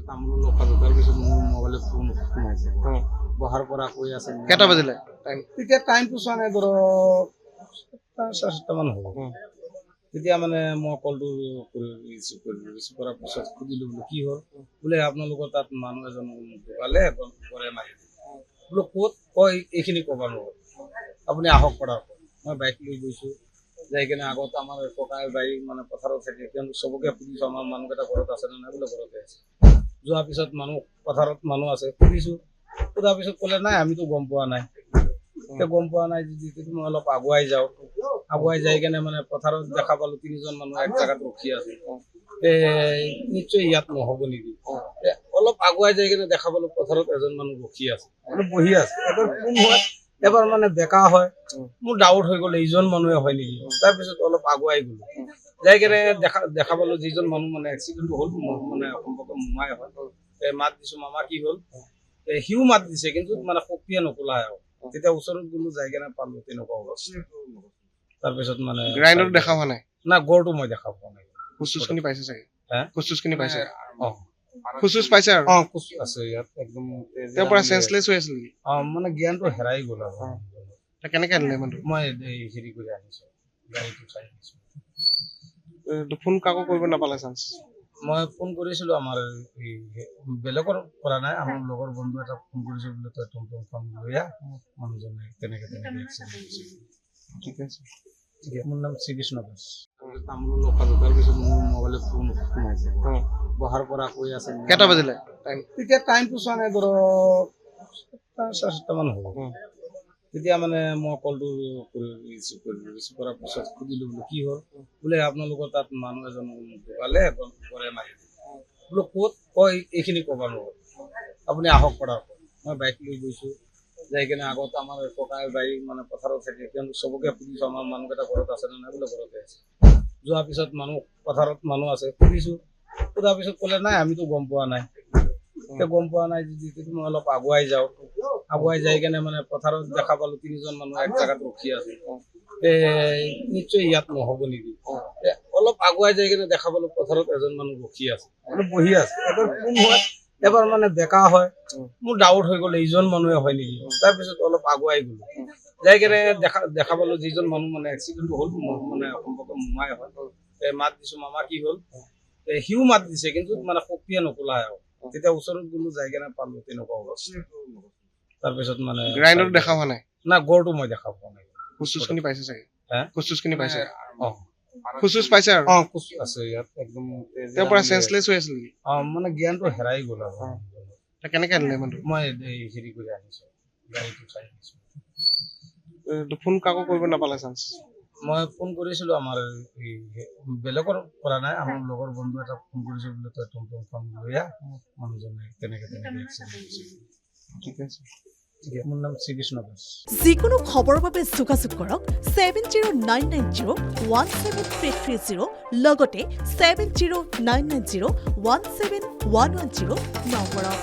তামোল খালো তাৰপিছত মোৰ মোবাইলত ফোন সোমাইছে বহাৰ পৰা কৈ আছে কেইটা বাজিলে টাইম তেতিয়া টাইমটো চোৱা নাই ধৰক 7:30 মান হ'ব তেতিয়া মানে মই কলটো ৰিচিভ কৰাৰ পিছত সুধিলো বোলো কি হ'ল বোলে আপোনালোকৰ তাত মানুহ এজন ঢুকালে ঘৰে মাৰি বোলো ক'ত কয় এইখিনি ক'ব নোৱাৰো আপুনি আহক পৰাৰ মই বাইক লৈ গৈছো যাই কিনে আগত আমাৰ ককাই বাৰী মানে পথাৰত থাকে তেওঁলোক চবকে সুধিছো আমাৰ মানুহকেইটা ঘৰত আছে নে নাই বোলে ঘৰতে আছে যোৱাৰ পিছত মানুহ পথাৰত মানুহ আছে সুধিছো সোধাৰ পিছত ক'লে নাই আমিতো গম পোৱা নাই গম পোৱা নাই যদি মই অলপ আগুৱাই যাওঁ আগুৱাই যাই কেনে মানে পথাৰত দেখা পালো 3জন মানুহ এক জাগাত ৰখি আছে নিশ্চয় ইয়াত নহ'ব নেকি অলপ আগুৱাই যাই কেনে দেখা পালো পথাৰত এজন মানুহ ৰখি আছে বহি আছে এবাৰ কোন হয় এবাৰ মানে বেকা হয় মোৰ ডাউট হৈ গ'ল এইজন মানুহে হয় নেকি তাৰপিছত অলপ আগুৱাই গ'লো যাই কেনে দেখা পালো যিজন মানুহ মানে এক্সিডেণ্টটো হ'ল মানে সম্পৰ্ক মোমাই হয় মাত দিছো মামা কি হ'ল সিও মাত দিছে কিন্তু মানে শক্তিয়ে নকলা আৰু তেতিয়া ওচৰত গ'লো যাই কেনে পালো তেনেকুৱা অৱস্থা তাৰপিছত মানে গ্ৰাইণ্ডাৰ দেখা হোৱা নাই না গড়টো মই দেখা পোৱা নাই খুচুচখিনি পাইছে চাগে হা খুচুচখিনি পাইছে অ খুচুচ পাইছে আৰু কুচ আছে ইয়াত একদম তেওঁৰ পৰা চেঞ্চলেছ হৈ আছিল নেকি মানে জ্ঞানটো হেৰাই গ'ল আৰু কেনেকে আনিলে মানুহটো মই হেৰি কৰি আনিছো গাড়ীটো চাই আনিছো ফোন কাকো কৰিব নাপালে চান্স মই ফোন কৰিছিলো আমাৰ বেলেগৰ কৰা নাই আমাৰ লগৰ বন্ধু এটা ফোন কৰিছিল বোলে তই টমটমখন লৈ আহ মানুহজনে তেনেকে এক্সিডেণ্ট হৈছিল ঠিক আছে মোৰ নাম শ্ৰীকৃষ্ণ দাস তামোল খালো তাৰপিছত মোৰ মোবাইলত ফোন সোমাইছে বহাৰ পৰা কৈ আছে কেইটা বাজিলে টাইম তেতিয়া টাইমটো চোৱা নাই ধৰক 7:30 মান হ'ব তেতিয়া মানে মই কলটো ৰিচিভ কৰাৰ পিছত সুধিলো বোলো কি হ'ল বোলে আপোনালোকৰ তাত মানুহ এজন ঢুকালে ঘৰে মাৰি বোলো ক'ত কয় এইখিনি ক'ব নোৱাৰো আপুনি আহক পৰাৰ মই বাইক লৈ গৈছো যাই কিনে আগত আমাৰ ককাই বাৰী মানে পথাৰত থাকে তেওঁলোক চবকে সুধিছো আমাৰ মানুহকেইটা ঘৰত আছে নে নাই বোলে ঘৰতে আছে যোৱাৰ পিছত মানুহ পথাৰত মানুহ আছে সুধিছো সোধাৰ পিছত ক'লে নাই আমিতো গম পোৱা নাই গম পোৱা নাই যদি মই অলপ আগুৱাই যাওঁ আগুৱাই যাই কেনে মানে পথাৰত দেখা পালো 3জন মানুহ এক জাগাত ৰখি আছে নিশ্চয় ইয়াত নহ'ব নেকি অলপ আগুৱাই যাই কেনে দেখা পালো পথাৰত এজন মানুহ ৰখি আছে বহি আছে এবাৰ কোন হয় এবাৰ মানে বেকা হয় মোৰ ডাউট হৈ গ'ল এইজন মানুহে হয় নেকি তাৰপিছত অলপ আগুৱাই গ'লো যাই কেনে দেখা পালো যিজন মানুহ মানে এক্সিডেণ্টটো হ'ল মানে সম্পৰ্ক মোমাই হয় মাত দিছো মামা কি হ'ল সিও মাত দিছে কিন্তু মানে শক্তিয়ে নকলা আৰু তেতিয়া ওচৰত গ'লো যাই কেনে পালো তেনেকুৱা অৱস্থা তাৰপিছত মানে গ্ৰাইণ্ডাৰ দেখা হোৱা নাই না গড়টো মই দেখা পোৱা নাই খুচুচখিনি পাইছে চাগে হা খুচুচখিনি পাইছে অ খুচুচ পাইছে আৰু কুচ আছে ইয়াত একদম তেওঁৰ পৰা চেঞ্চলেছ হৈ আছিল নেকি মানে জ্ঞানটো হেৰাই গ'ল আৰু কেনেকে আনিলে মানুহটো মই হেৰি কৰি আনিছো গাড়ীটো চাই আনিছো ফোন কাকো কৰিব নাপালে চান্স মই ফোন কৰিছিলো আমাৰ বেলেগৰ কৰা নাই আমাৰ লগৰ বন্ধু এটা ফোন কৰিছিল বোলে তই টমটমখন লৈ আহ মানুহজনে তেনেকে এক্সিডেণ্ট হৈছিল ঠিক আছে মোৰ নাম শ্ৰীকৃষ্ণ দাস যিকোনো খবৰৰ বাবে যোগাযোগ কৰক 7099017330 লগতে 7099017110 নম্বৰত